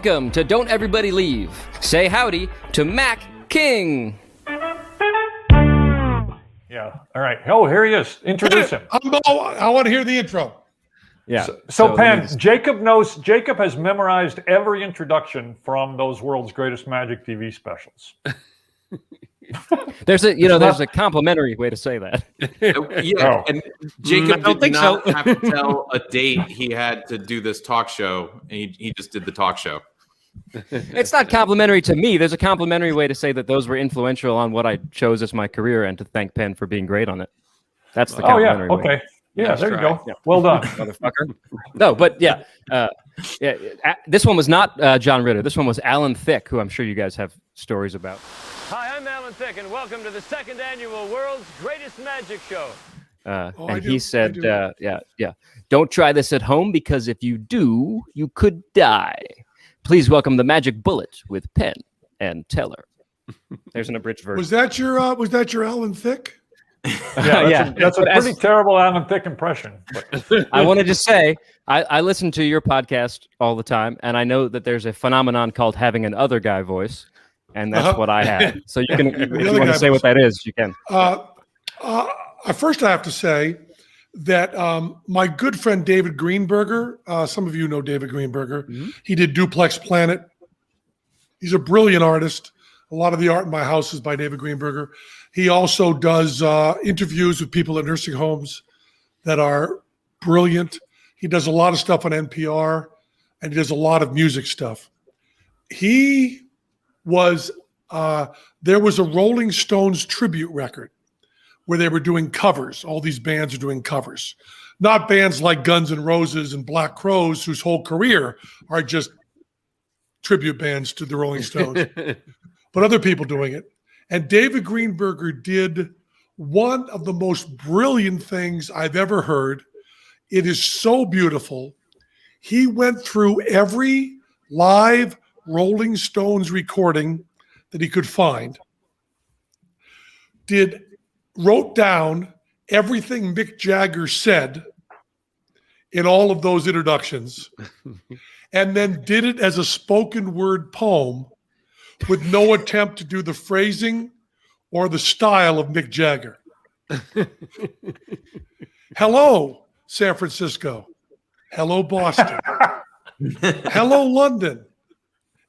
Welcome to Don't Everybody Leave. Say howdy to Mac King. Yeah. All right. Oh, here he is. Introduce him. I want to hear the intro. Yeah. So Penn, Jacob has memorized every introduction from those World's Greatest Magic TV specials. There's a complimentary way to say that. Yeah, and Jacob did not have to tell a date he had to do this talk show, and he just did the talk show. It's not complimentary to me. There's a complimentary way to say that those were influential on what I chose as my career, and to thank Penn for being great on it. That's the complimentary way. Okay. Yeah, there you go. Yeah. Well done. Motherfucker. No, but yeah. This one was not John Ritter. This one was Alan Thicke, who I'm sure you guys have stories about. Hi, I'm Alan Thicke, and welcome to the second annual World's Greatest Magic Show. He said, don't try this at home, because if you do, you could die. Please welcome the Magic Bullet with Penn and Teller. There's an abridged version. Was that your Alan Thicke? That's a pretty terrible Alan Thicke impression. But. I wanted to say, I listen to your podcast all the time, and I know that there's a phenomenon called having an other guy voice, and that's what I have. So you can, if you want to say what that is, you can. First, I have to say that my good friend David Greenberger, some of you know David Greenberger, he did Duplex Planet. He's a brilliant artist. A lot of the art in my house is by David Greenberger. He also does interviews with people at nursing homes that are brilliant. He does a lot of stuff on NPR, and he does a lot of music stuff. He was, there was a Rolling Stones tribute record where they were doing covers. All these bands are doing covers. Not bands like Guns N' Roses and Black Crowes, whose whole career are just tribute bands to the Rolling Stones, but other people doing it. And David Greenberger did one of the most brilliant things I've ever heard. It is so beautiful. He went through every live Rolling Stones recording that he could find, wrote down everything Mick Jagger said in all of those introductions, and then did it as a spoken word poem with no attempt to do the phrasing or the style of Mick Jagger. Hello, San Francisco. Hello, Boston. Hello, London.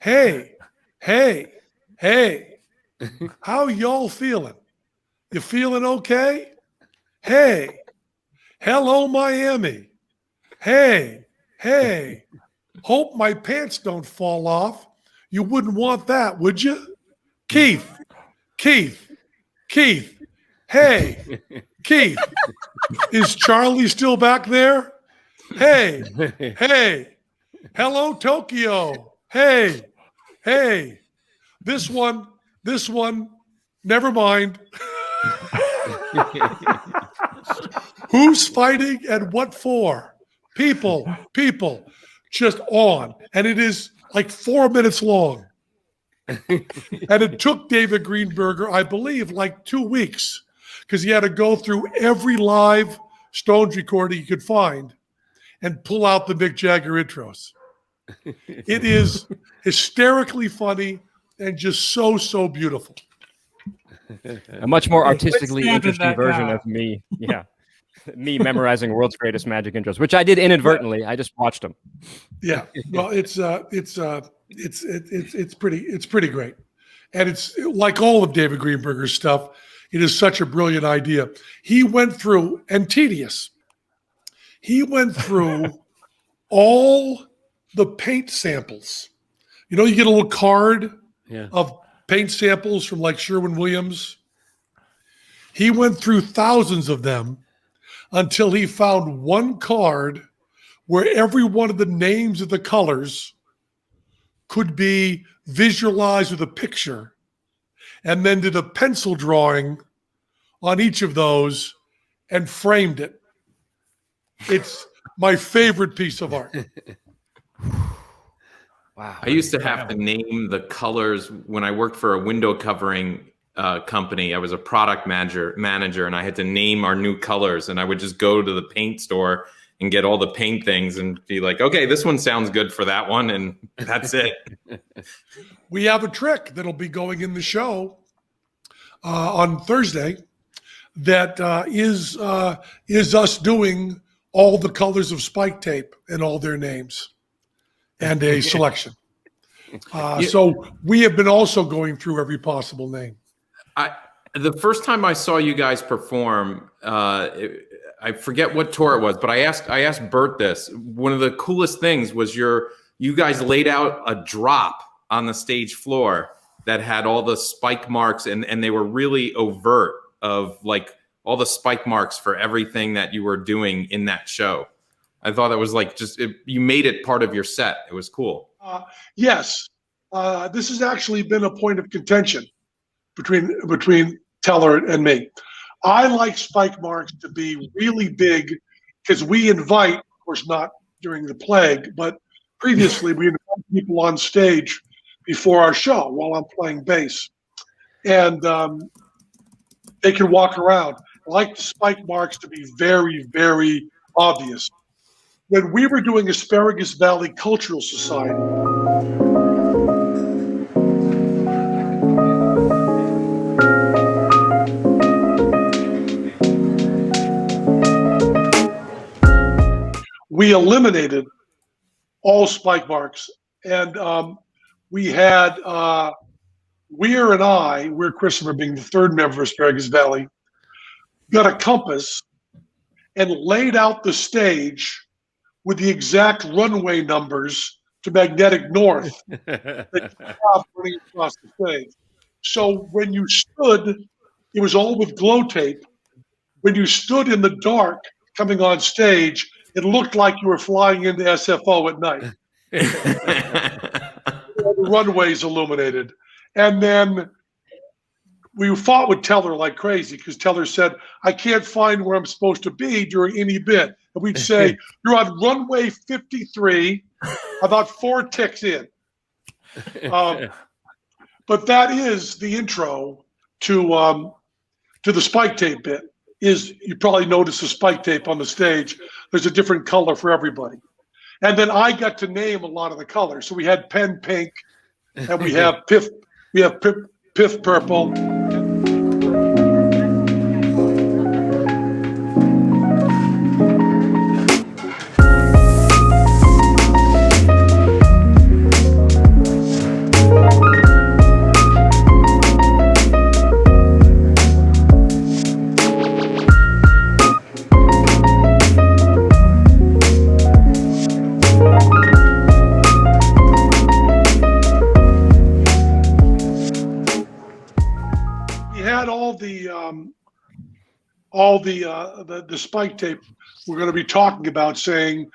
Hey. How y'all feeling? You feeling okay? Hey. Hello, Miami. Hey. Hope my pants don't fall off. You wouldn't want that, would you? Keith. Hey, Keith. Is Charlie still back there? Hey. Hello, Tokyo. Hey. This one, never mind. Who's fighting and what for? People. Just on. And it is like 4 minutes long. And it took David Greenberger, I believe, like 2 weeks, because he had to go through every live Stones recording he could find and pull out the Mick Jagger intros. It is hysterically funny and just so beautiful. A much more artistically interesting version of me. Yeah. Me memorizing World's Greatest Magic intros, which I did inadvertently. I just watched them. Yeah. Well, it's pretty great. And it's like all of David Greenberger's stuff. It is such a brilliant idea. He went through, and tedious, he went through all the paint samples. You know, you get a little card of paint samples from like Sherwin-Williams. He went through thousands of them until he found one card where every one of the names of the colors could be visualized with a picture, and then did a pencil drawing on each of those and framed it. It's my favorite piece of art. Wow. I used to have to name the colors when I worked for a window covering company. I was a product manager, and I had to name our new colors. And I would just go to the paint store and get all the paint things and be like, okay, this one sounds good for that one, and that's it. We have a trick that'll be going in the show on Thursday that is us doing all the colors of spike tape and all their names and a selection. So we have been also going through every possible name. The first time I saw you guys perform, I forget what tour it was, but I asked Bert this. One of the coolest things was you guys laid out a drop on the stage floor that had all the spike marks, and they were really overt of like all the spike marks for everything that you were doing in that show. I thought that was like you made it part of your set. It was cool. Yes, this has actually been a point of contention between Teller and me. I like spike marks to be really big because we invite, of course, not during the plague, but previously we invite people on stage before our show while I'm playing bass, and they can walk around. I like the spike marks to be very, very obvious. When we were doing Asparagus Valley Cultural Society, we eliminated all spike marks, and we had Weir and I, Weir Christopher being the third member of Asparagus Valley, got a compass and laid out the stage with the exact runway numbers to Magnetic North that you have running across the stage. So when you stood, it was all with glow tape. When you stood in the dark coming on stage, it looked like you were flying into SFO at night. The runways illuminated. And then we fought with Teller like crazy because Teller said, I can't find where I'm supposed to be during any bit. And we'd say, you're on runway 53, about 4 ticks in. But that is the intro to the spike tape bit. You probably noticed the spike tape on the stage. There's a different color for everybody. And then I got to name a lot of the colors. So we had Penn Pink, and we have Piff Purple. The spike tape we're going to be talking about, saying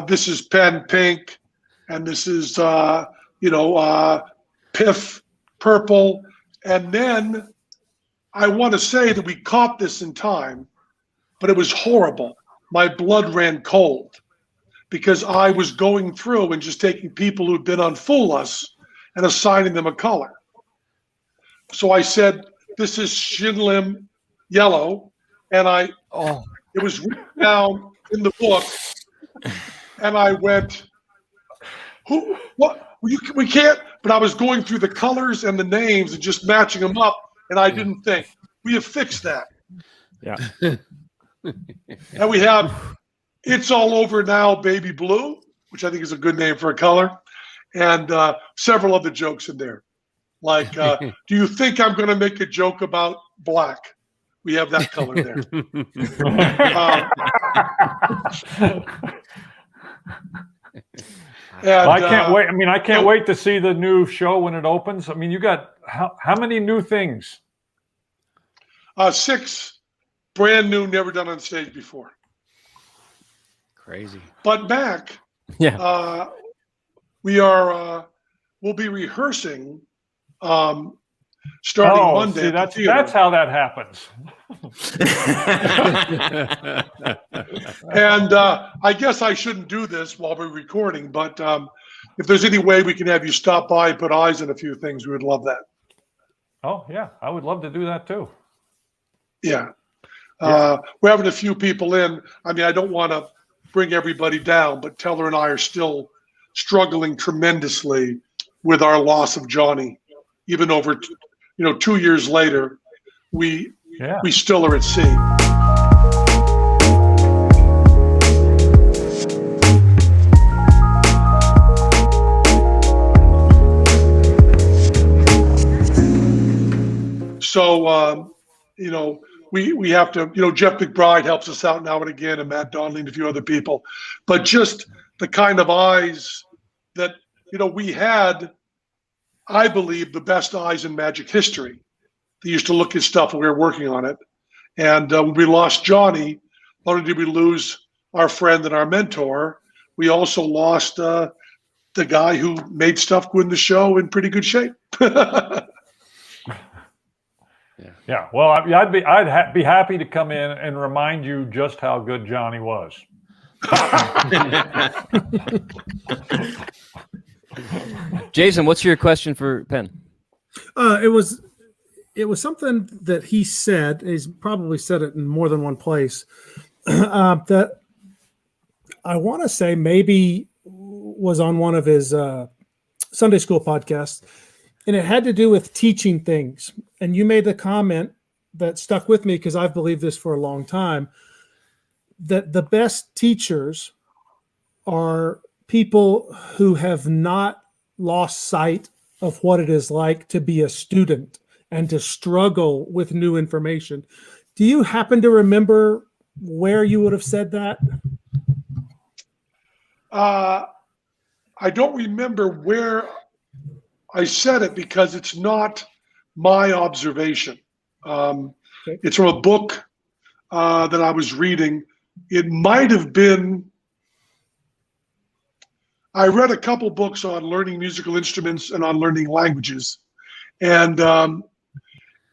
this is Penn Pink and this is Piff Purple. And then I want to say that we caught this in time, but it was horrible. My blood ran cold because I was going through and just taking people who'd been on Fool Us and assigning them a color. So I said, this is Shinlim yellow, and it was written down in the book, and I went, what? We can't. But I was going through the colors and the names and just matching them up, and I didn't think. We have fixed that. Yeah. And we have It's All Over Now, Baby Blue, which I think is a good name for a color, and several other jokes in there. Like, do you think I'm going to make a joke about black? We have that color there. Well, I can't wait. I mean, I can't wait to see the new show when it opens. I mean, you got how many new things? 6 brand new, never done on stage before. Crazy. But back, we'll be rehearsing starting Monday. See, that's how that happens. And I guess I shouldn't do this while we're recording, but if there's any way we can have you stop by and put eyes on a few things, we would love that. Oh, yeah. I would love to do that too. Yeah. We're having a few people in. I mean, I don't want to bring everybody down, but Teller and I are still struggling tremendously with our loss of Johnny. Even over, 2 years later, we still are at sea. So, we have to, Jeff McBride helps us out now and again, and Matt Donnelly and a few other people. But just the kind of eyes that, we had, I believe, the best eyes in Magic history. They used to look at stuff when we were working on it. And when we lost Johnny, not only did we lose our friend and our mentor, we also lost the guy who made stuff go in the show in pretty good shape. Yeah, well, I'd be happy to come in and remind you just how good Johnny was. Jason, what's your question for Penn? It was something that he said. He's probably said it in more than one place. That I want to say maybe was on one of his Sunday school podcasts. And it had to do with teaching things. And you made the comment that stuck with me because I've believed this for a long time, that the best teachers are people who have not lost sight of what it is like to be a student and to struggle with new information. Do you happen to remember where you would have said that? I don't remember where I said it because it's not my observation. It's from a book that I was reading. It might have been, I read a couple books on learning musical instruments and on learning languages. And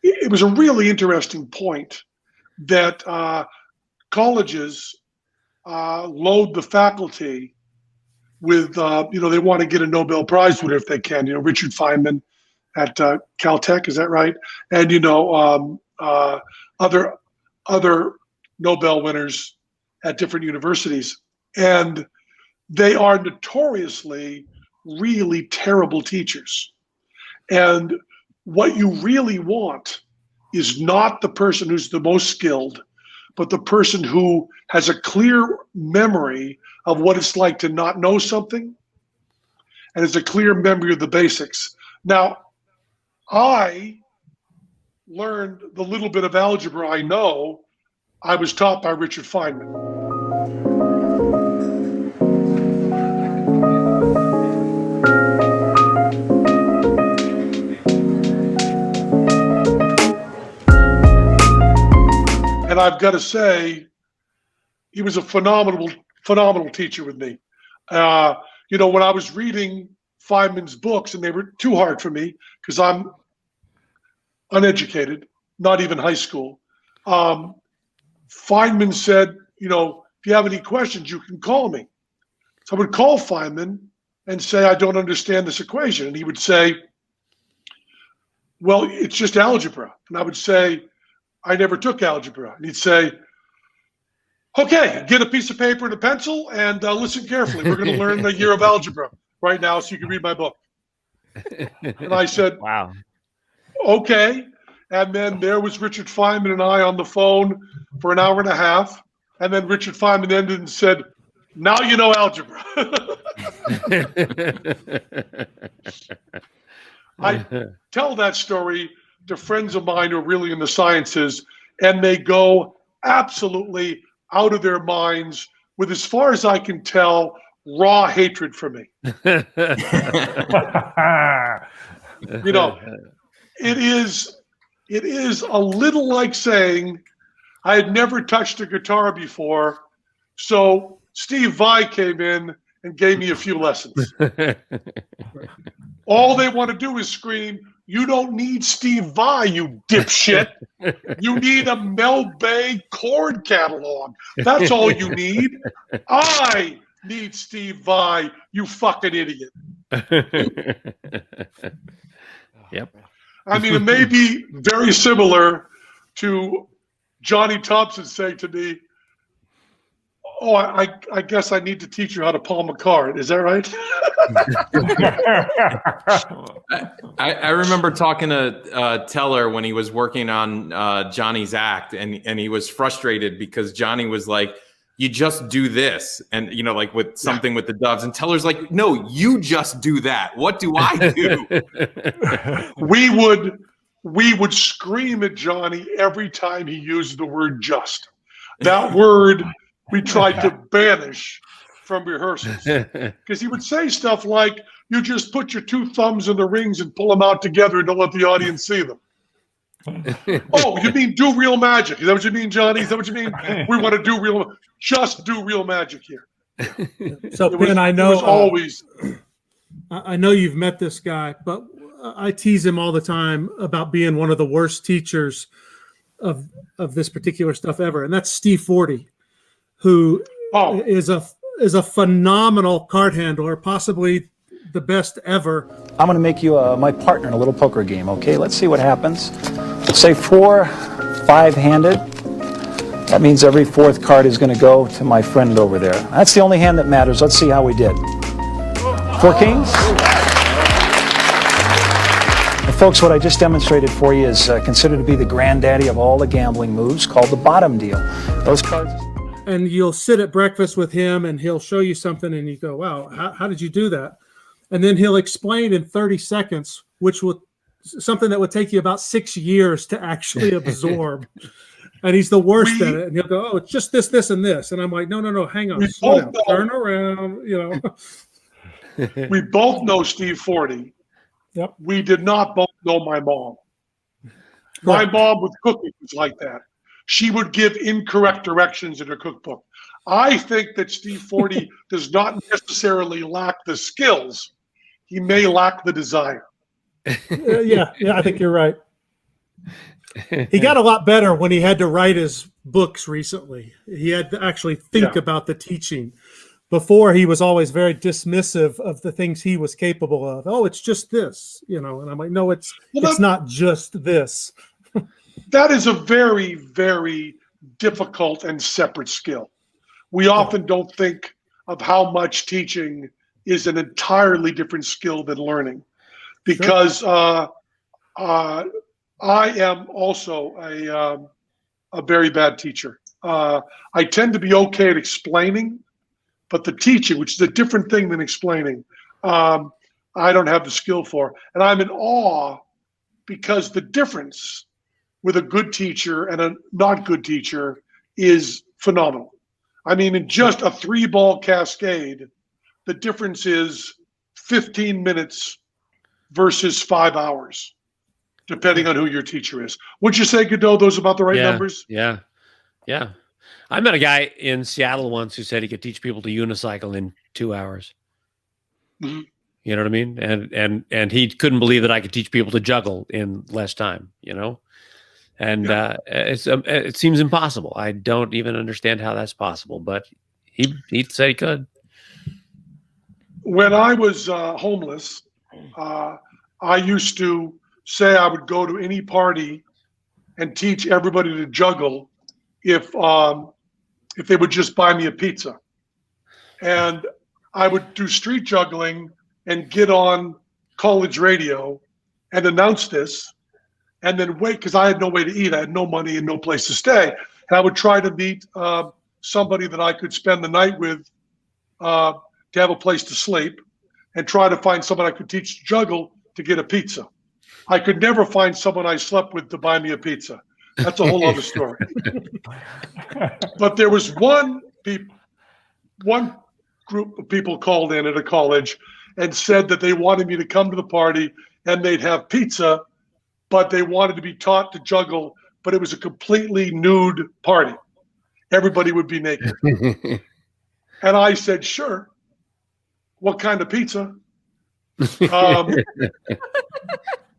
it was a really interesting point that colleges load the faculty with, they want to get a Nobel Prize winner if they can. Richard Feynman at Caltech, is that right? And other Nobel winners at different universities, and they are notoriously really terrible teachers. And what you really want is not the person who's the most skilled, but the person who has a clear memory of what it's like to not know something and has a clear memory of the basics. Now, I learned the little bit of algebra I know. I was taught by Richard Feynman. And I've got to say, he was a phenomenal teacher with me. When I was reading Feynman's books, and they were too hard for me because I'm uneducated, not even high school. Feynman said, if you have any questions, you can call me. So I would call Feynman and say, I don't understand this equation. And he would say, well, it's just algebra. And I would say, I never took algebra. And he'd say, okay, get a piece of paper and a pencil and listen carefully. We're going to learn the year of algebra right now so you can read my book. And I said, wow. Okay. And then there was Richard Feynman and I on the phone for an hour and a half. And then Richard Feynman ended and said, now you know algebra. I tell that story to friends of mine who are really in the sciences, and they go absolutely out of their minds with, as far as I can tell, raw hatred for me. It is a little like saying I had never touched a guitar before, so Steve Vai came in and gave me a few lessons. All they want to do is scream, you don't need Steve Vai, you dipshit. You need a Mel Bay chord catalog. That's all you need. I need Steve Vai, you fucking idiot. Yep. I mean, it may be very similar to Johnny Thompson say to me, "Oh, I guess I need to teach you how to palm a card." Is that right? I remember talking to Teller when he was working on Johnny's act, and he was frustrated because Johnny was like, "You just do this," and like with something with the doves, and Teller's like, "No, you just do that. What do I do?" we would scream at Johnny every time he used the word "just." That word we tried to banish from rehearsals because he would say stuff like, "You just put your two thumbs in the rings and pull them out together and don't let the audience see them." Oh, you mean do real magic? Is that what you mean, Johnny? Is that what you mean? We want to do just do real magic here. So, Ben, I know always. I know you've met this guy, but I tease him all the time about being one of the worst teachers of this particular stuff ever, and that's Steve Forte, who is a phenomenal card handler, possibly the best ever. I'm going to make you my partner in a little poker game, okay? Let's see what happens. Let's say 4 5-handed. That means every fourth card is going to go to my friend over there. That's the only hand that matters. Let's see how we did. 4 kings. Well, folks, what I just demonstrated for you is considered to be the granddaddy of all the gambling moves, called the bottom deal. Those cards... And you'll sit at breakfast with him and he'll show you something and you go, "Wow, how did you do that?" And then he'll explain in 30 seconds, something that would take you about 6 years to actually absorb. And he's the worst at it. And he'll go, "Oh, it's just this, this, and this." And I'm like, no, hang on, slow down, turn around, We both know Steve Forte. Yep. We did not both know my mom. My mom with cooking was like that. She would give incorrect directions in her cookbook. I think that Steve Forte does not necessarily lack the skills. He may lack the desire. Yeah, I think you're right. He got a lot better when he had to write his books recently. He had to actually think about the teaching. Before, he was always very dismissive of the things he was capable of. "Oh, it's just this," and I'm like, "No, it's not just this." That is a very, very difficult and separate skill. We often don't think of how much teaching is an entirely different skill than learning, because I am also a very bad teacher. I tend to be okay at explaining, but the teaching, which is a different thing than explaining, I don't have the skill for. And I'm in awe because the difference with a good teacher and a not good teacher is phenomenal. I mean, in just a 3-ball cascade, the difference is 15 minutes versus 5 hours, depending on who your teacher is. Would you say, Goudeau, those are about the right numbers? Yeah. I met a guy in Seattle once who said he could teach people to unicycle in 2 hours. Mm-hmm. You know what I mean? And he couldn't believe that I could teach people to juggle in less time, And it seems impossible. I don't even understand how that's possible, but he said he could. When I was homeless, I used to say I would go to any party and teach everybody to juggle if they would just buy me a pizza. And I would do street juggling and get on college radio and announce this, and then wait, because I had no way to eat. I had no money and no place to stay. And I would try to meet somebody that I could spend the night with to have a place to sleep, and try to find someone I could teach to juggle to get a pizza. I could never find someone I slept with to buy me a pizza. That's a whole other story. But there was one group of people called in at a college and said that they wanted me to come to the party and they'd have pizza, but they wanted to be taught to juggle, but it was a completely nude party. Everybody would be naked. And I said, sure. What kind of pizza?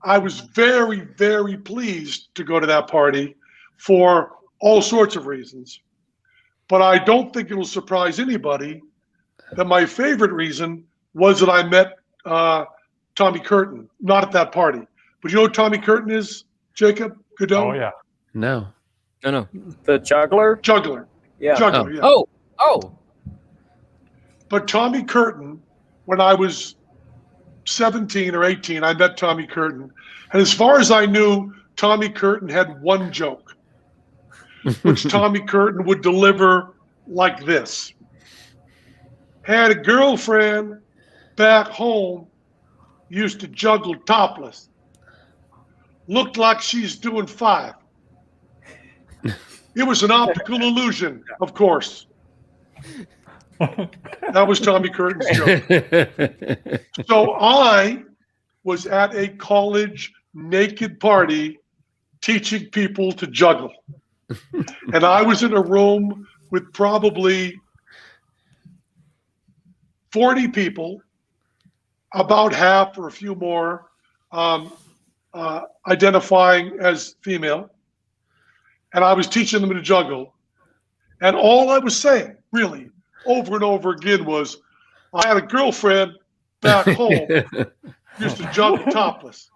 I was very, very pleased to go to that party for all sorts of reasons. But I don't think it will surprise anybody that my favorite reason was that I met Tommy Curtin, not at that party. But you know who Tommy Curtin is, Jacob Goudeau? Oh, yeah. No. No. The juggler? Juggler. Yeah. Juggler, yeah. Oh. But Tommy Curtin, when I was 17 or 18, I met Tommy Curtin. And as far as I knew, Tommy Curtin had one joke, which Tommy Curtin would deliver like this. Had a girlfriend back home, used to juggle topless. Looked like she's doing 5. It was an optical illusion, of course. That was Tommy Curtin's joke. So I was at a college naked party teaching people to juggle. And I was in a room with probably 40 people, about half or a few more identifying as female. And I was teaching them to juggle. And all I was saying, really, over and over again was, I had a girlfriend back home, used to juggle topless.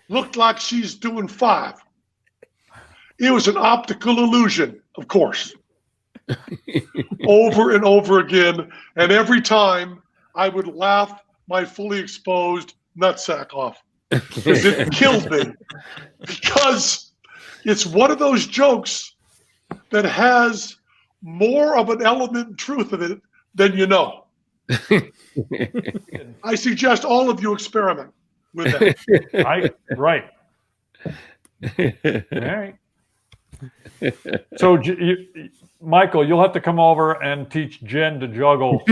Looked like she's doing 5. It was an optical illusion, of course. Over and over again. And every time I would laugh my fully exposed nutsack off. Because it killed me. Because it's one of those jokes that has more of an element of truth in it than you know. I suggest all of you experiment with that. Right. All right. So, Michael, you'll have to come over and teach Jen to juggle.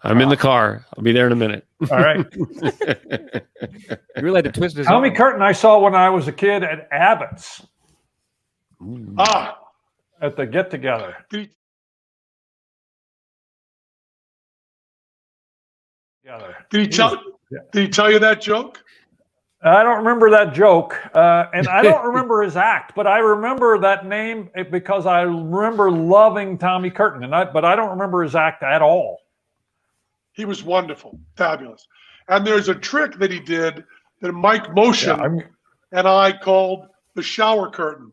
I'm in the car. I'll be there in a minute. All right. You really had to twist his Tommy arm. Curtin I saw when I was a kid at Abbott's. At the get-together. Did he tell you that joke? I don't remember that joke, and I don't remember his act, but I remember that name because I remember loving Tommy Curtin, but I don't remember his act at all. He was wonderful, fabulous. And there's a trick that he did that Mike Motion and I called the shower curtain,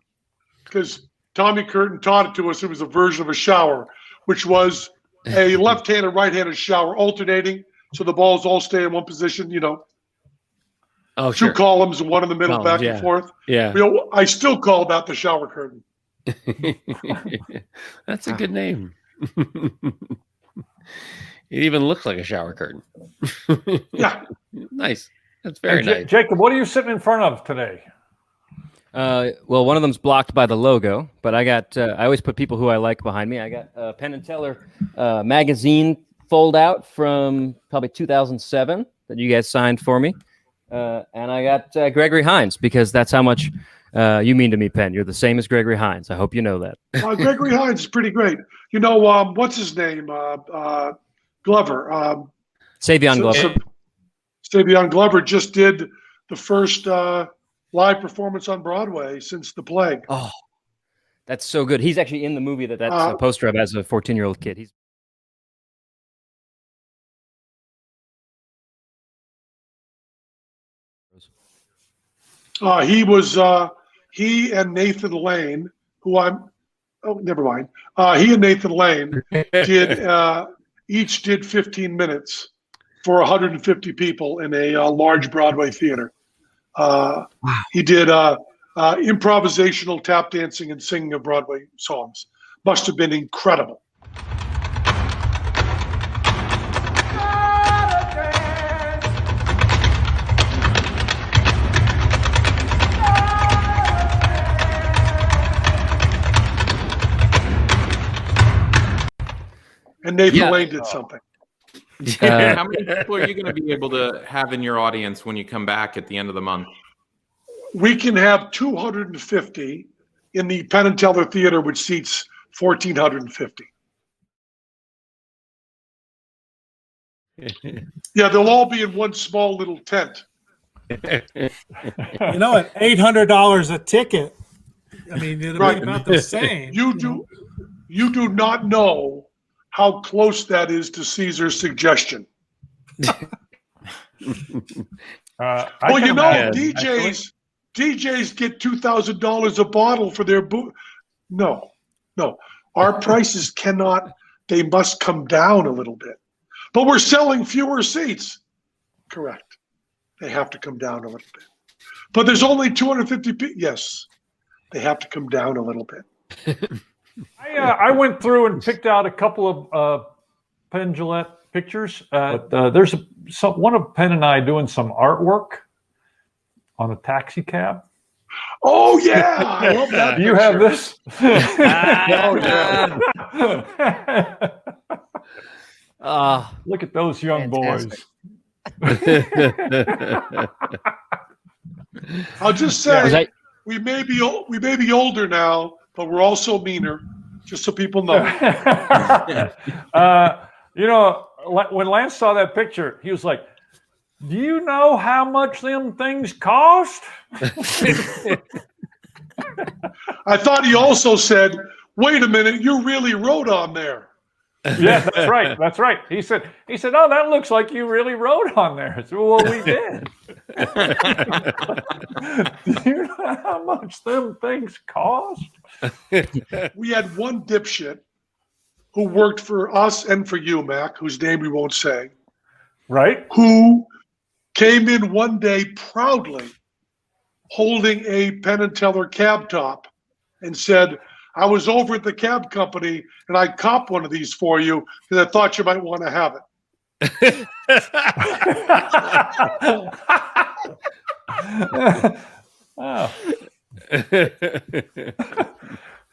because Tommy Curtin taught it to us. It was a version of a shower, which was a left-handed, right-handed shower alternating, so the balls all stay in one position, Oh, 2 columns and one in the middle, back and forth. Yeah. I still call that the shower curtain. That's a good name. It even looks like a shower curtain. Yeah. Nice. That's very nice. Jacob, what are you sitting in front of today? Well, one of them's blocked by the logo, but I got. I always put people who I like behind me. I got Penn Teller magazine fold out from probably 2007 that you guys signed for me, and I got Gregory Hines, because that's how much you mean to me, Penn. You're the same as Gregory Hines. I hope you know that. Gregory Hines is pretty great. What's his name? Glover. Savion Glover. Savion Glover just did the first live performance on Broadway since the plague. Oh, that's so good. He's actually in the movie that's a poster of as a 14-year-old kid. He was he and Nathan Lane, who never mind. He and Nathan Lane each did 15 minutes for 150 people in a large Broadway theater. He did improvisational tap dancing and singing of Broadway songs. Must have been incredible. And Nathan Lane did something. How many people are you going to be able to have in your audience when you come back at the end of the month? We can have 250 in the Penn Teller Theater, which seats 1,450. Yeah, they'll all be in one small little tent. At $800 a ticket, I mean, it'll be about the same. You do not know how close that is to Caesar's suggestion. DJs DJs get $2,000 a bottle for their booth. No. Our prices they must come down a little bit. But we're selling fewer seats. Correct. They have to come down a little bit. But there's only 250 people. Yes, they have to come down a little bit. I went through and picked out a couple of Penn Jillette pictures. There's one of Penn and I doing some artwork on a taxi cab. Oh, yeah. I love that. Do you have this? Look at those young fantastic. boys. I'll just say we may be older now, but we're also meaner, just so people know. When Lance saw that picture, he was like, "Do you know how much them things cost?" I thought he also said, "Wait a minute, you really wrote on there." Yeah, that's right. He said, "Oh, that looks like you really wrote on there." I said, "Well, we did." Do you know how much them things cost? We had one dipshit who worked for us and for you, Mac, whose name we won't say. Right. Who came in one day proudly holding a Penn and Teller cab top and said, "I was over at the cab company and I copped one of these for you because I thought you might want to have it."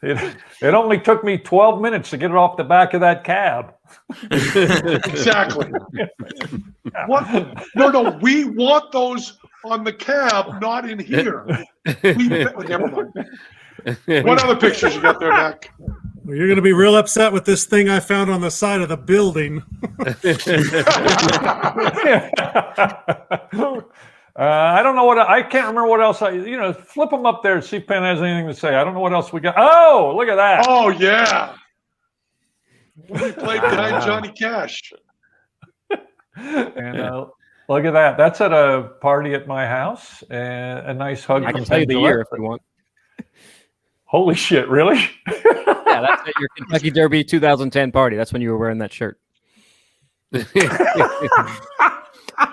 It only took me 12 minutes to get it off the back of that cab. Exactly. What? No, we want those on the cab, not in here. Never mind. What other pictures you got there, Mac? Well, you're going to be real upset with this thing I found on the side of the building. I don't know I can't remember what else flip them up there and see if Penn has anything to say. I don't know what else we got. Oh, look at that. Oh, yeah. We played behind Johnny Cash. And look at that. That's at a party at my house. And a nice hug. I can tell you the year if you want. Holy shit, really? Yeah, that's at your Kentucky Derby 2010 party. That's when you were wearing that shirt.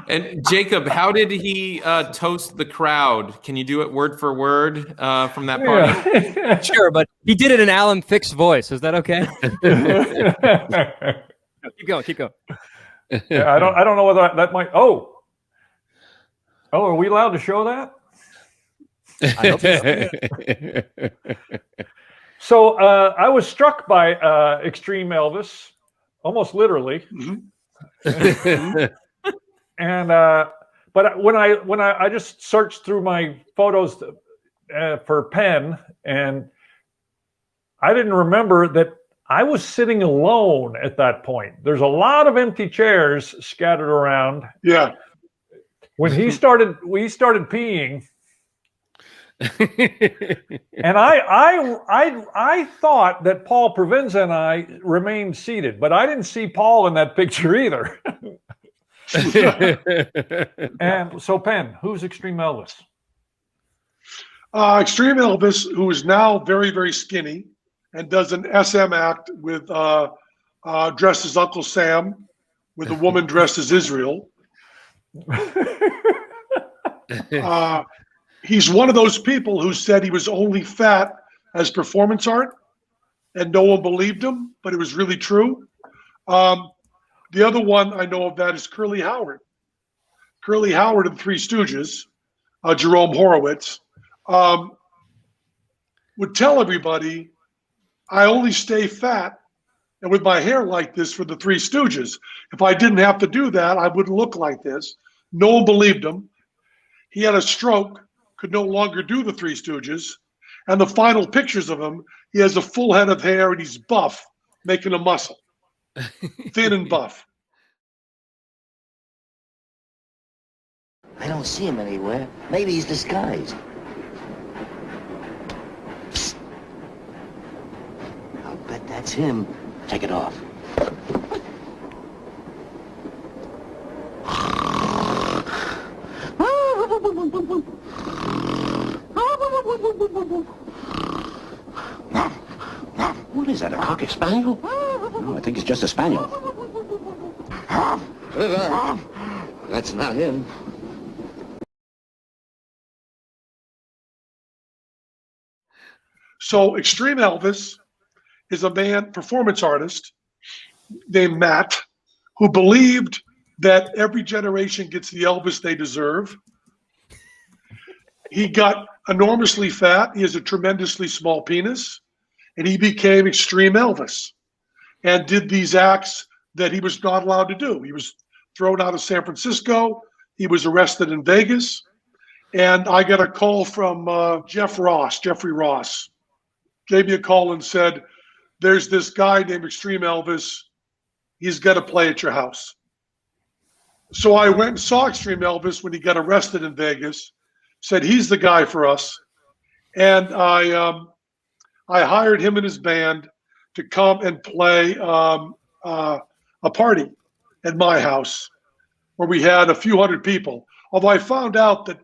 And Jacob, how did he toast the crowd? Can you do it word for word from that party? Yeah. Sure, but he did it in Alan Thicke's voice. Is that okay? Keep going. Yeah, I don't know whether that might. Oh, are we allowed to show that? I hope so. So I was struck by Extreme Elvis, almost literally. Mm-hmm. And but when I just searched through my photos for Penn, and I didn't remember that I was sitting alone at that point. There's a lot of empty chairs scattered around. Yeah. When we started peeing, and I thought that Paul Provenza and I remained seated, but I didn't see Paul in that picture either. And so, Penn, who's Extreme Elvis? Extreme Elvis, who is now very, very skinny and does an SM act with dressed as Uncle Sam with a woman dressed as Israel. He's one of those people who said he was only fat as performance art, and no one believed him, but it was really true. The other one I know of that is Curly Howard. Curly Howard and Three Stooges, Jerome Horowitz, would tell everybody, I only stay fat and with my hair like this for the Three Stooges. If I didn't have to do that, I wouldn't look like this. No one believed him. He had a stroke, could no longer do the Three Stooges. And the final pictures of him, he has a full head of hair and he's buff, making a muscle. Thin and buff. I don't see him anywhere. Maybe he's disguised. Psst. I'll bet that's him. Take it off. What is that, a Cocker Spaniel? No, I think it's just a Spaniel. That's not him. So Extreme Elvis is a performance artist named Matt, who believed that every generation gets the Elvis they deserve. He got enormously fat. He has a tremendously small penis. And he became Extreme Elvis and did these acts that he was not allowed to do. He was thrown out of San Francisco. He was arrested in Vegas. And I got a call from Jeffrey Ross, gave me a call and said, there's this guy named Extreme Elvis. He's got to play at your house. So I went and saw Extreme Elvis when he got arrested in Vegas, said he's the guy for us. And I hired him and his band to come and play a party at my house where we had a few hundred people. Although I found out that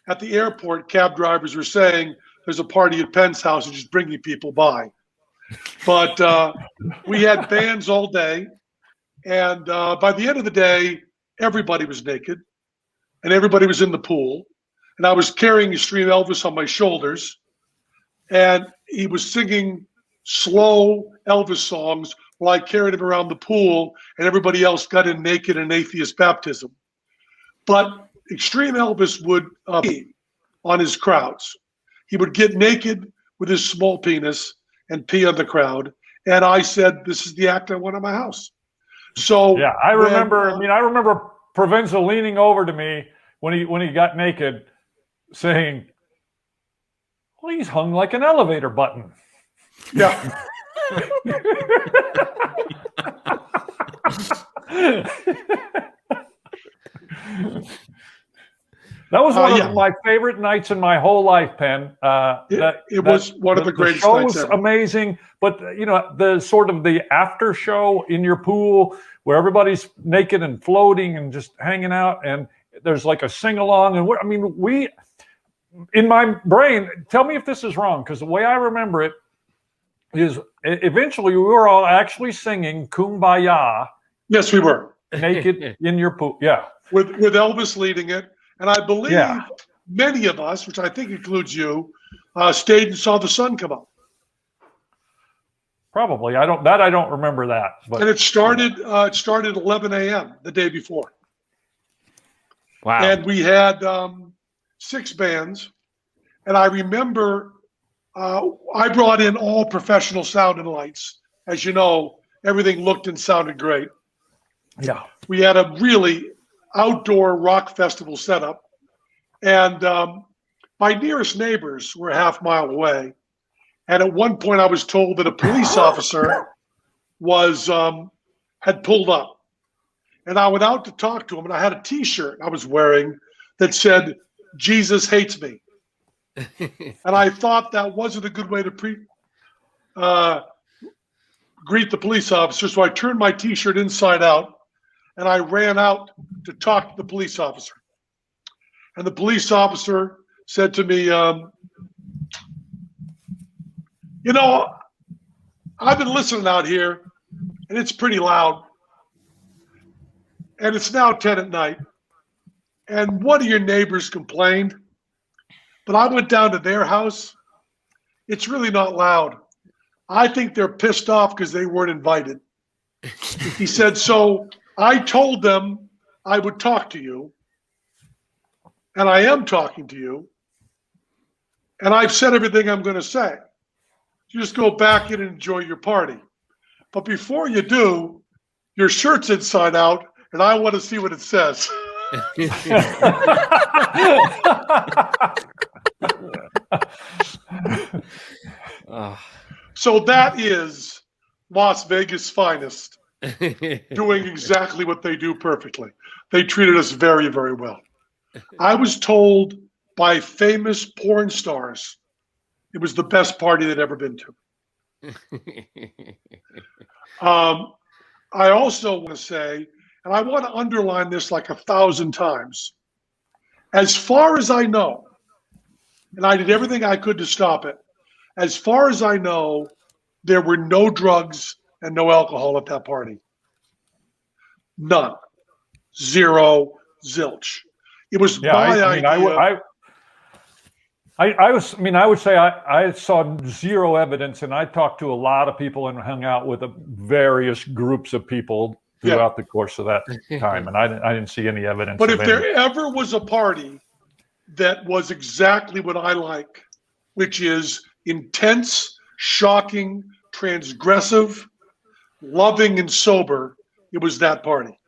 at the airport, cab drivers were saying there's a party at Penn's house and just bringing people by. But we had bands all day. And by the end of the day, everybody was naked and everybody was in the pool. And I was carrying Extreme Elvis on my shoulders. And he was singing slow Elvis songs while I carried him around the pool and everybody else got in naked in atheist baptism. But Extreme Elvis would pee on his crowds. He would get naked with his small penis and pee on the crowd. And I said, this is the act I want in my house. So yeah, I remember Provenza leaning over to me when he got naked saying, well, he's hung like an elevator button. Yeah. That was one of my favorite nights in my whole life, Penn. It was one of the greatest show nights was ever. amazing, but the sort of the after show in your pool where everybody's naked and floating and just hanging out, and there's like a sing along, and we in my brain, tell me if this is wrong, because the way I remember it is eventually we were all actually singing Kumbaya. Yes, we were. Naked in your pool. Yeah. With Elvis leading it. And I believe many of us, which I think includes you, stayed and saw the sun come up. Probably. I don't remember that. But and it started 11 a.m. the day before. Wow. And we had 6 bands. And I remember I brought in all professional sound and lights. As you know, everything looked and sounded great. Yeah. We had a really outdoor rock festival setup. And my nearest neighbors were a half-mile away. And at one point I was told that a police officer had pulled up. And I went out to talk to him, and I had a T-shirt I was wearing that said, Jesus hates me. And I thought that wasn't a good way to greet the police officer. So I turned my T-shirt inside out, and I ran out to talk to the police officer. And the police officer said to me, I've been listening out here, and it's pretty loud. And it's now 10 at night. And one of your neighbors complained, but I went down to their house. It's really not loud. I think they're pissed off because they weren't invited. He said, so I told them I would talk to you, and I am talking to you, and I've said everything I'm going to say. You just go back in and enjoy your party. But before you do, your shirt's inside out, and I want to see what it says. So that is Las Vegas' finest, doing exactly what they do perfectly. They treated us very, very well. I was told by famous porn stars it was the best party they'd ever been to. I also want to say, and I want to underline this like 1,000 times, as far as I know, and I did everything I could to stop it. As far as I know, there were no drugs and no alcohol at that party. None. Zero. Zilch. It was my idea. I would say I saw zero evidence, and I talked to a lot of people and hung out with various groups of people throughout the course of that time, and I didn't see any evidence. But if there ever was a party that was exactly what I like, which is intense, shocking, transgressive, loving, and sober, it was that party.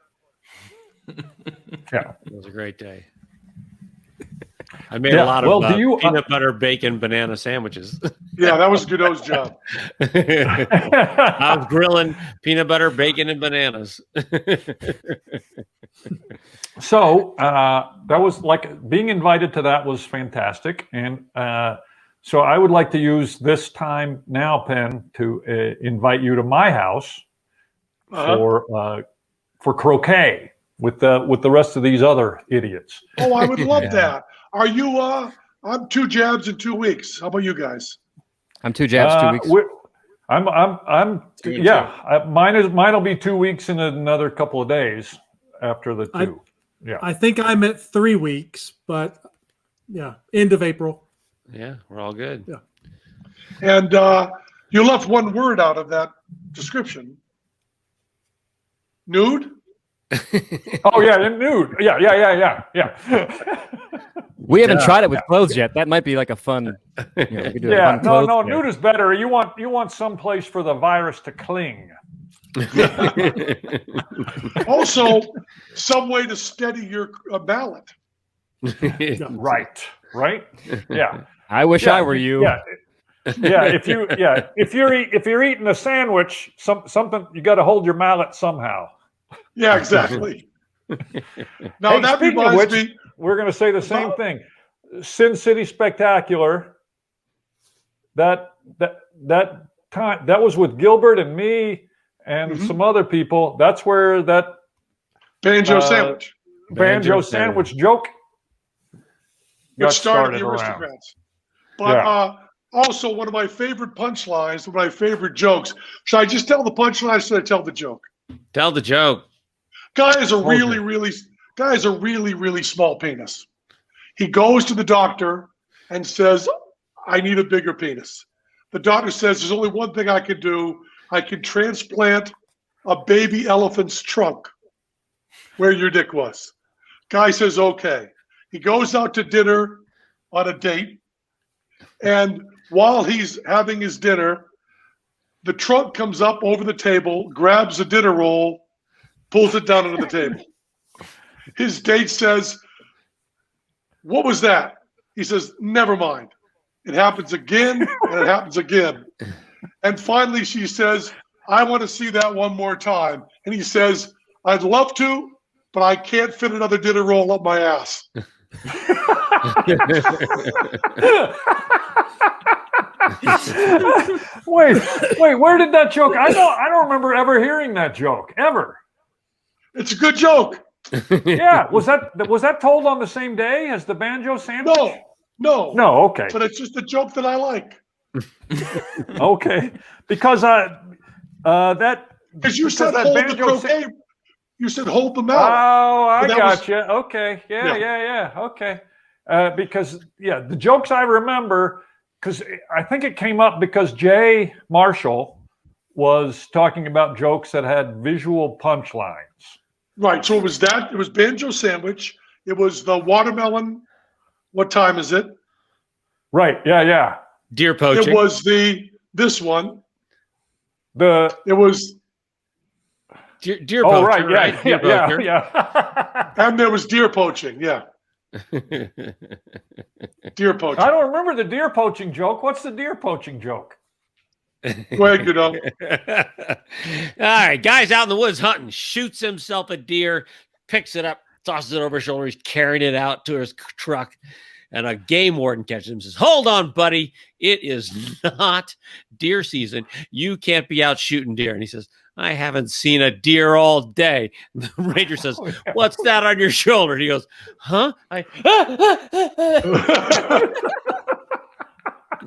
Yeah, it was a great day. I made a lot of peanut butter, bacon, banana sandwiches. Yeah, that was Goudeau's job. I was grilling peanut butter, bacon, and bananas. So that was like being invited to that was fantastic. And so I would like to use this time now, Penn, to invite you to my house for croquet with the rest of these other idiots. Oh, I would love that. Are you? I'm 2 jabs in 2 weeks. How about you guys? I'm 2 jabs, 2 weeks. Mine'll be 2 weeks in another couple of days after the 2. I think I'm at 3 weeks, but end of April. Yeah, we're all good. Yeah. And you left one word out of that description. Nude? Oh yeah, nude. Yeah. We haven't tried it with clothes yet. That might be like a fun. No, nude is better. You want some place for the virus to cling. Also, some way to steady your ballot. Right. Yeah. I wish I were you. Yeah. If you're eating a sandwich, something you got to hold your mallet somehow. Yeah, exactly. Now that reminds me, we're going to say the same thing. Sin City Spectacular. That time that was with Gilbert and me and some other people. That's where that banjo sandwich joke got started the around. Aristocrats. But also one of my favorite punchlines, one of my favorite jokes. Should I just tell the punchline or should I tell the joke? Tell the joke. Guy has a really small penis. He goes to the doctor and says, I need a bigger penis. The doctor says, there's only one thing I can do. I can transplant a baby elephant's trunk where your dick was. Guy says, okay. He goes out to dinner on a date. And while he's having his dinner, the trunk comes up over the table, grabs a dinner roll, pulls it down under the table. His date says, what was that? He says, never mind. It happens again, and it happens again. And finally she says, I want to see that one more time. And he says, I'd love to, but I can't fit another dinner roll up my ass. Wait, where did that joke? I don't remember ever hearing that joke ever. It's a good joke. Yeah, was that told on the same day as the banjo sandwich? No. Okay, but it's just a joke that I like. Okay, because you said hold the croquet. You said hold the mallet. Oh, I got you. Okay, yeah. Okay, because the jokes I remember. Because I think it came up because Jay Marshall was talking about jokes that had visual punchlines. Right. So it was that. It was banjo sandwich. It was the watermelon. What time is it? Right. Yeah. Deer poaching. It was this one. It was deer poaching. Oh, right. Yeah. And there was deer poaching. Yeah. Deer poaching. I don't remember the deer poaching joke. What's the deer poaching joke? Go ahead, Goudeau. All right, guy's out in the woods hunting, shoots himself a deer, picks it up, tosses it over his shoulder. He's carrying it out to his truck, and a game warden catches him and says, hold on, buddy. It is not deer season. You can't be out shooting deer. And he says, I haven't seen a deer all day. And the ranger says, what's that on your shoulder? And he goes, huh?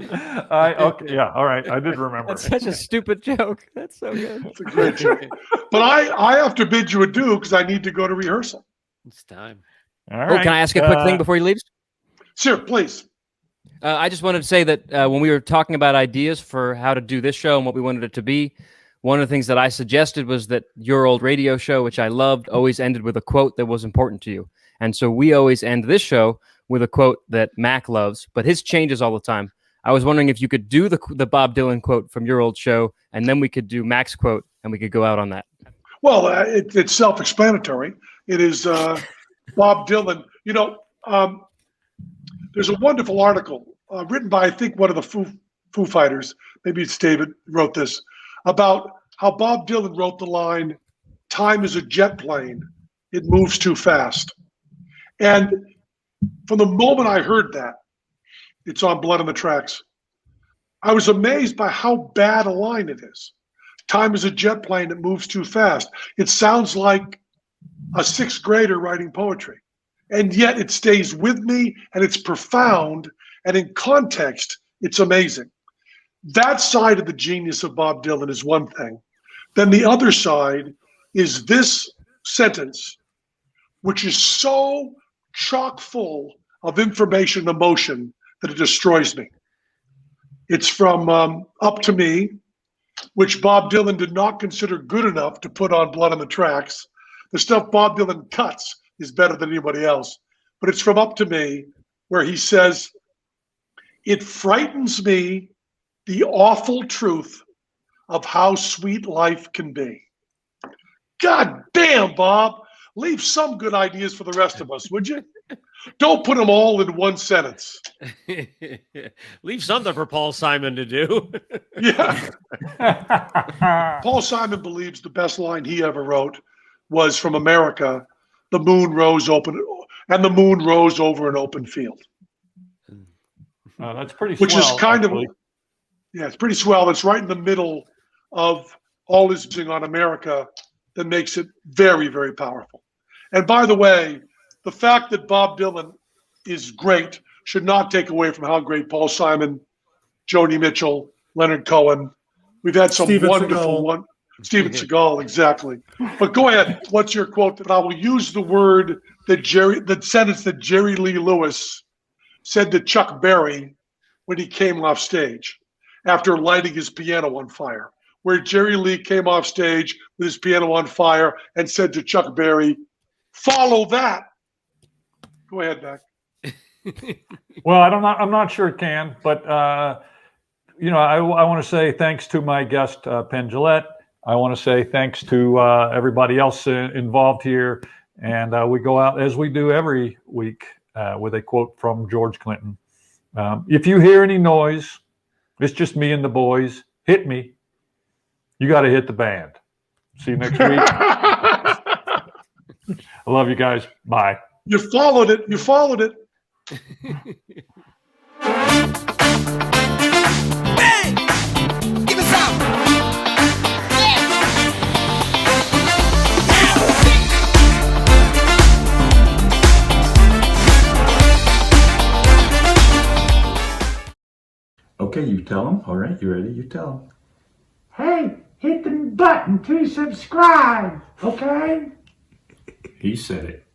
Okay, yeah, all right. I did remember. That's such a stupid joke. That's so good. It's a great joke. But I have to bid you adieu because I need to go to rehearsal. It's time. All right. Can I ask a quick thing before he leaves? Sure, please. I just wanted to say that when we were talking about ideas for how to do this show and what we wanted it to be, one of the things that I suggested was that your old radio show, which I loved, always ended with a quote that was important to you. And so we always end this show with a quote that Mac loves, but his changes all the time. I was wondering if you could do the Bob Dylan quote from your old show, and then we could do Mac's quote, and we could go out on that. Well, it's self-explanatory. It is Bob Dylan. You know, there's a wonderful article written by, I think, one of the Foo Fighters, maybe it's David, wrote this, about how Bob Dylan wrote the line, "Time is a jet plane, it moves too fast." And from the moment I heard that, it's on Blood on the Tracks, I was amazed by how bad a line it is. Time is a jet plane, it moves too fast. It sounds like a sixth grader writing poetry. And yet it stays with me, and it's profound, and in context, it's amazing. That side of the genius of Bob Dylan is one thing. Then the other side is this sentence, which is so chock full of information and emotion that it destroys me. It's from Up to Me, which Bob Dylan did not consider good enough to put on Blood on the Tracks. The stuff Bob Dylan cuts is better than anybody else. But it's from Up to Me, where he says, "It frightens me, the awful truth of how sweet life can be." God damn, Bob. Leave some good ideas for the rest of us, would you? Don't put them all in one sentence. Leave something for Paul Simon to do. Yeah. Paul Simon believes the best line he ever wrote was from America, "The moon rose open, and the moon rose over an open field." That's pretty Which swell, is kind actually. of, yeah, it's pretty swell. It's right in the middle of all his music on America that makes it very, very powerful. And by the way, the fact that Bob Dylan is great should not take away from how great Paul Simon, Joni Mitchell, Leonard Cohen. We've had some Steven wonderful Seagal. one. Steven Seagal, exactly. But go ahead. What's your quote? And I will use the word the sentence that Jerry Lee Lewis said to Chuck Berry when he came off stage after lighting his piano on fire, where Jerry Lee came off stage with his piano on fire and said to Chuck Berry, "Follow that." Go ahead, Mac. Well, I'm not sure it can, but I want to say thanks to my guest, Penn Jillette. I want to say thanks to everybody else involved here. And we go out, as we do every week, with a quote from George Clinton. "If you hear any noise, it's just me and the boys. Hit me. You got to hit the band." See you next week. I love you guys. Bye. You followed it. You followed it. Hey! Give us up! Okay, you tell them. All right, you ready? You tell them. Hey, hit the button to subscribe, okay? He said it.